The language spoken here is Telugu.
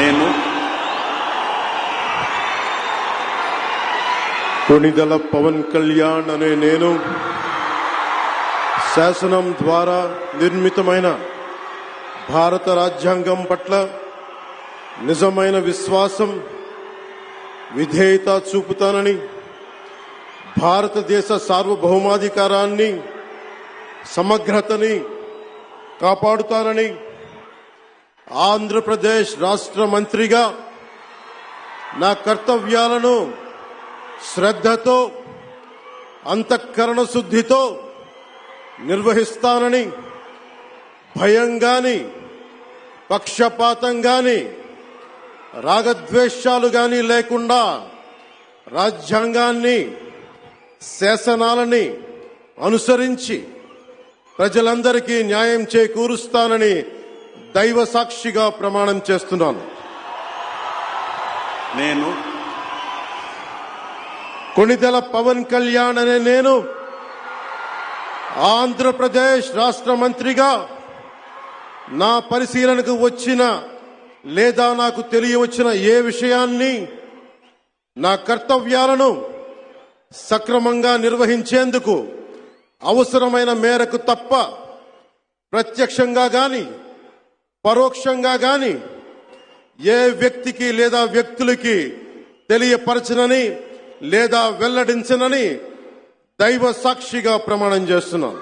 నేను కొణిదెల పవన్ కళ్యాణ్ అనే నేను శాసనం ద్వారా నిర్మితమైన భారత రాజ్యాంగం పట్ల నిజమైన విశ్వాసం, విధేయత చూపుతానని, భారతదేశ సార్వభౌమాధికారాన్ని, సమగ్రతని కాపాడుతానని, ఆంధ్రప్రదేశ్ రాష్ట్ర మంత్రిగా నా కర్తవ్యాలను శ్రద్ధతో, అంతఃకరణ శుద్ధితో నిర్వహిస్తానని, భయం గాని, పక్షపాతం గాని, రాగద్వేషాలు గాని లేకుండా రాజ్యాంగాన్ని, శాసనాలని అనుసరించి ప్రజలందరికీ న్యాయం చేకూరుస్తానని దైవ సాక్షిగా ప్రమాణం చేస్తున్నాను. నేను కొణిదెల పవన్ కళ్యాణ్ అనే నేను ఆంధ్రప్రదేశ్ రాష్ట్ర మంత్రిగా నా పరిశీలనకు వచ్చిన లేదా నాకు తెలియవచ్చిన ఏ విషయాన్ని, నా కర్తవ్యాలను సక్రమంగా నిర్వహించేందుకు అవసరమైన మేరకు తప్ప ప్రత్యక్షంగా గాని పరోక్షంగా గాని ఏ వ్యక్తికి లేదా వ్యక్తులకి తెలియపరచనని లేదా వెల్లడించనని దైవ సాక్షిగా ప్రమాణం చేస్తున్నాను.